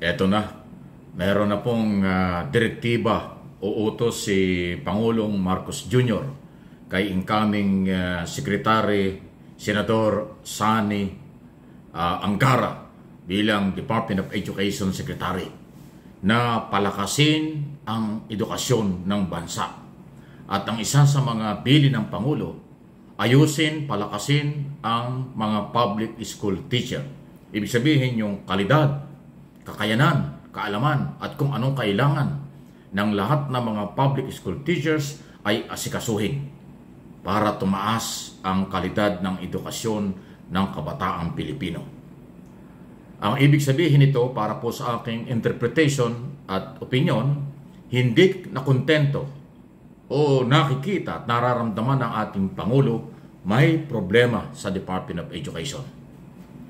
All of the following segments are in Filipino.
Eto na, meron na pong direktiba o utos si Pangulong Marcos Jr. kay incoming Secretary Senador Sani Angara bilang Department of Education Secretary na palakasin ang edukasyon ng bansa. At ang isa sa mga bilin ng Pangulo, ayusin, palakasin ang mga public school teacher. Ibig sabihin yung kalidad, kakayanan, kaalaman at kung anong kailangan ng lahat ng mga public school teachers ay asikasuhin para tumaas ang kalidad ng edukasyon ng kabataang Pilipino. Ang ibig sabihin nito para po sa aking interpretation at opinion, hindi nakontento o nakikita at nararamdaman ng ating Pangulo may problema sa Department of Education.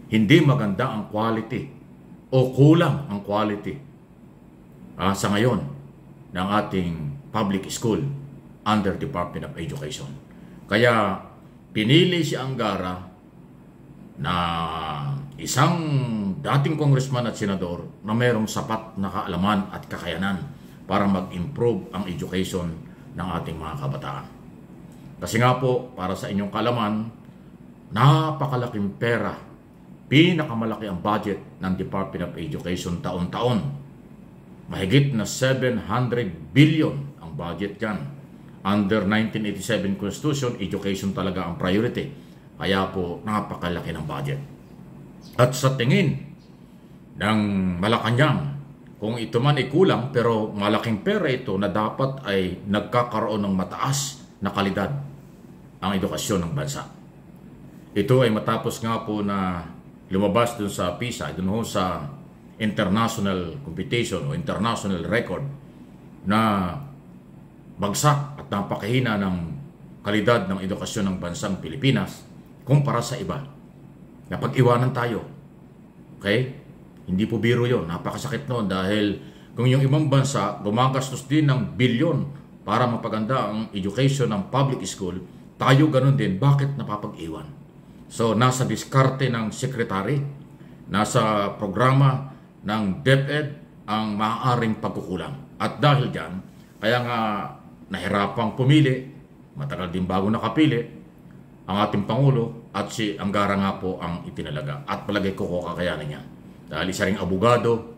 Hindi maganda ang quality o kulang ang quality sa ngayon ng ating public school under Department of Education. Kaya pinili si Angara na isang dating congressman at senador na mayroong sapat na kaalaman at kakayanan para mag-improve ang education ng ating mga kabataan. Kasi nga po, para sa inyong kaalaman, napakalaking pera, pinakamalaki ang budget ng Department of Education taon-taon. Mahigit na 700 billion ang budget dyan. Under 1987 Constitution, education talaga ang priority. Kaya po, napakalaki ng budget. At sa tingin ng Malacanang, kung ito man ay kulang, pero malaking pera ito na dapat ay nagkakaroon ng mataas na kalidad ang edukasyon ng bansa. Ito ay matapos nga po na lumabas dun sa PISA, dun sa international competition o international record na bagsak at napakahina ng kalidad ng edukasyon ng bansang Pilipinas kumpara sa iba. Napag-iwanan tayo. Okay? Hindi po biro yun. Napakasakit noon dahil kung yung ibang bansa gumagastos din ng bilyon para mapaganda ang education ng public school, tayo ganun din. Bakit napapag-iwan? So, nasa diskarte ng sekretary, nasa programa ng DepEd ang maaaring pagkukulang. At dahil dyan, kaya nga nahirapang pumili, matagal din bago nakapili, ang ating Pangulo at si Angara nga po ang itinalaga. At palagay ko kakayanin niya. Dahil isa ring abogado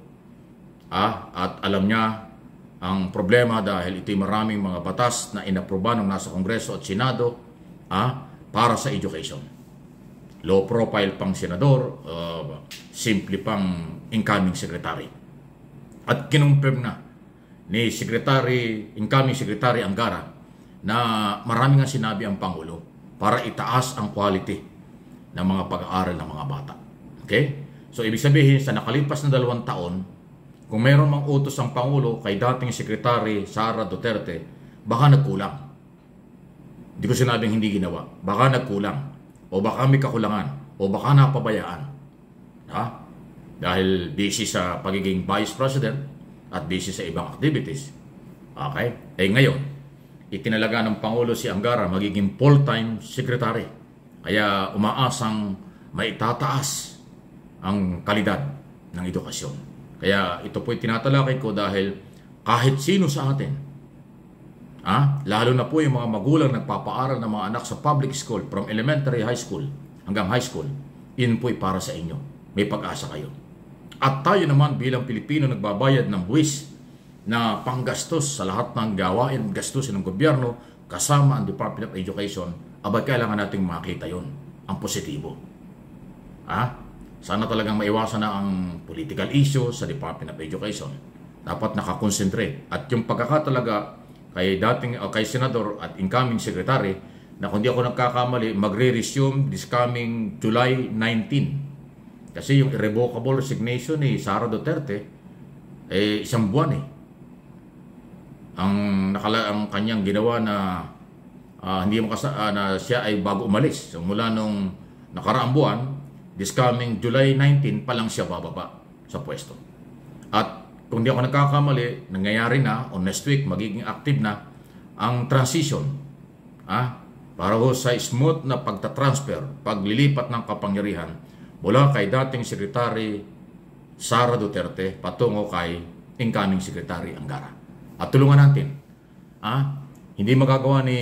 at alam niya ang problema dahil ito'y maraming mga batas na inaproba ng nasa Kongreso at Senado para sa education. Low profile pang senador, simple pang incoming secretary. At kinumpirm na ni incoming secretary Angara na maraming nga sinabi ang Pangulo para itaas ang quality ng mga pag-aaral ng mga bata. Okay? So, ibig sabihin, sa nakalipas na 2 taon, kung mayroon mang utos ang Pangulo kay dating Secretary Sara Duterte, baka nagkulang. Hindi ko sinabing hindi ginawa. Baka nagkulang. O baka may kakulangan. O baka napabayaan. Dahil busy sa pagiging Vice President at busy sa ibang activities. Okay? Ngayon, itinalaga ng Pangulo si Angara magiging full-time Secretary. Kaya umaasang maitataas ang kalidad ng edukasyon. Kaya ito po'y tinatalakay ko dahil kahit sino sa atin, lalo na po yung mga magulang nagpapaaral ng mga anak sa public school from elementary, high school hanggang high school, yun po'y para sa inyo. May pag-asa kayo. At tayo naman bilang Pilipino nagbabayad ng buwis na panggastos sa lahat ng gawain, gastusin ng gobyerno, kasama ang Department of Education, abay kailangan nating makita yun, ang positibo. Sana talagang maiwasan na ang political issue sa Department of Education. Dapat nakakonsentrate. At yung pagkakatalaga kay Senador at incoming Secretary na kung di ako nagkakamali, magre-resume this coming July 19. Kasi yung irrevocable resignation ni Sara Duterte, isang buwan ang kanyang ginawa na hindi na siya ay bago umalis. So, mula nung nakaraang buwan, this coming July 19 pa lang siya bababa sa pwesto. At kung di ako nagkakamali, nangyayari na, o next week, magiging active na ang transition. Para ho sa smooth na pagtatransfer, paglilipat ng kapangyarihan mula kay dating Secretary Sara Duterte patungo kay incoming Secretary Angara. At tulungan natin. Hindi magagawa ni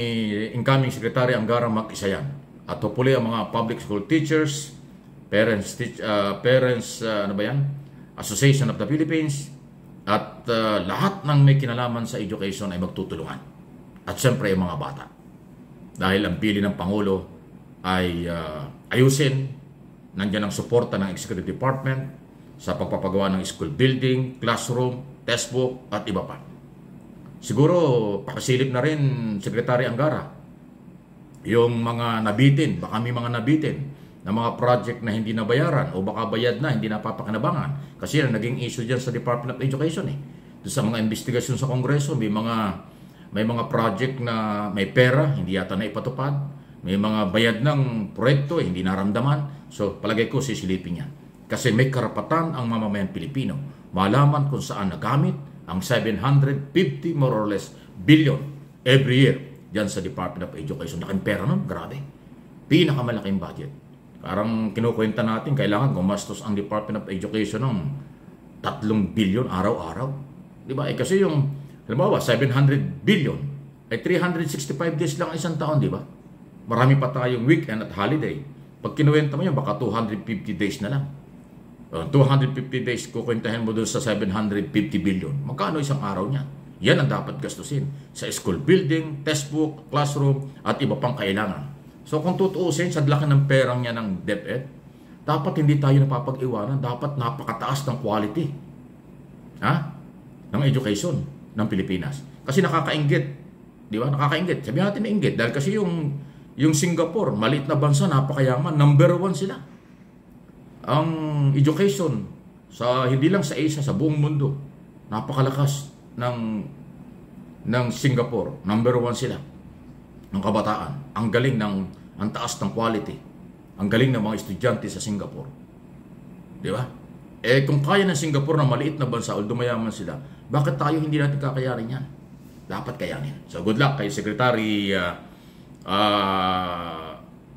incoming Secretary Angara mag-isa yan. At hopefully ang mga public school teachers, parents, Association of the Philippines, at lahat ng may kinalaman sa education ay magtutulungan. At siyempre yung mga bata. Dahil ang pili ng Pangulo ay ayusin, nandiyan ang suporta ng Executive Department sa pagpapagawa ng school building, classroom, textbook, at iba pa. Siguro, pakasilip na rin, Secretary Angara, yung mga nabitin, baka may mga nabitin na mga project na hindi nabayaran o baka bayad na, hindi napapakinabangan. Kasi yan, naging issue dyan sa Department of Education. Doon sa mga investigasyon sa Kongreso, may mga project na may pera, hindi yata na ipatupad. May mga bayad ng proyekto, hindi naramdaman. So, palagay ko, sisilipin niya. Kasi may karapatan ang mamamayang Pilipino malaman kung saan nagamit ang 750 more or less billion every year dyan sa Department of Education. Laking pera nun, grabe. Pinakamalaking budget. Parang kinukwenta natin, kailangan gumastos ang Department of Education ng 3 billion araw-araw. Diba? Kasi yung, halimbawa, 700 billion, ay 365 days lang isang taon, diba? Marami pa tayong weekend at holiday. Pag kinuwenta mo yan, baka 250 days na lang. 250 days, kukwentahin mo doon sa 750 billion. Magkano isang araw niya? Yan ang dapat gastusin sa school building, textbook, classroom, at iba pang kailangan. So kung tutuusin, sa laki ng perang niya ng DepEd, dapat hindi tayo napapag-iwanan, dapat napakataas ng quality ng education ng Pilipinas. Kasi nakakainggit, di ba? Nakakainggit. Sabihin natin na inggit, dahil kasi yung Singapore, maliit na bansa, napakayaman, number 1 sila. Ang education, hindi lang sa Asia, sa buong mundo, napakalakas ng Singapore. Number 1 sila. Ng kabataan. Ang galing ang taas ng quality. Ang galing ng mga estudyante sa Singapore. Di ba? Kung kaya ng Singapore na maliit na bansa, although mayaman sila, bakit tayo hindi natin kakayanin yan? Dapat kayanin. So good luck kay Secretary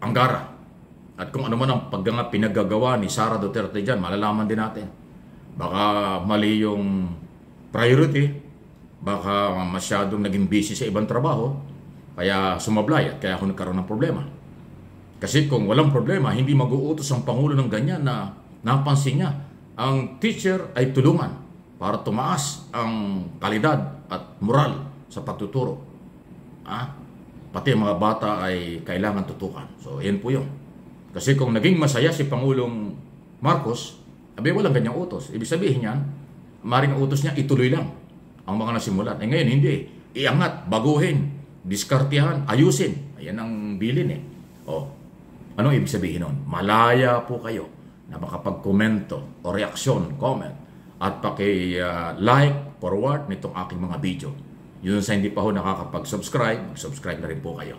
Angara. At kung ano man ang pinaggagawa ni Sara Duterte dyan, malalaman din natin. Baka mali yung priority, baka masyadong naging busy sa ibang trabaho, kaya sumablay at kaya ako nagkaroon ng problema. Kasi kung walang problema, hindi mag-uutos ang Pangulo ng ganyan na napansin niya. Ang teacher ay tulungan para tumaas ang kalidad at moral sa pagtuturo. Pati ang mga bata ay kailangan tutukan. So, yan po yun. Kasi kung naging masaya si Pangulong Marcos, walang ganyang utos. Ibig sabihin niyan, maring utos niya, ituloy lang ang mga nasimulan. Ngayon, hindi. Iangat, baguhin, diskartihan, ayusin. Ayan ang bilin Anong ibig sabihin nun? Malaya po kayo na makapag-komento o reaksyon, comment, at paki-like, forward nitong aking mga video. Yun sa hindi pa ho nakakapag-subscribe, mag-subscribe na rin po kayo.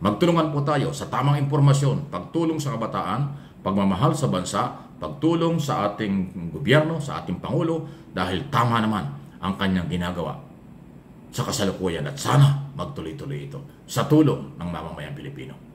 Magtulungan po tayo sa tamang impormasyon, pagtulong sa kabataan, pagmamahal sa bansa, pagtulong sa ating gobyerno, sa ating Pangulo, dahil tama naman ang kanyang ginagawa sa kasalukuyan at sana magtuloy-tuloy ito sa tulong ng mamamayang Pilipino.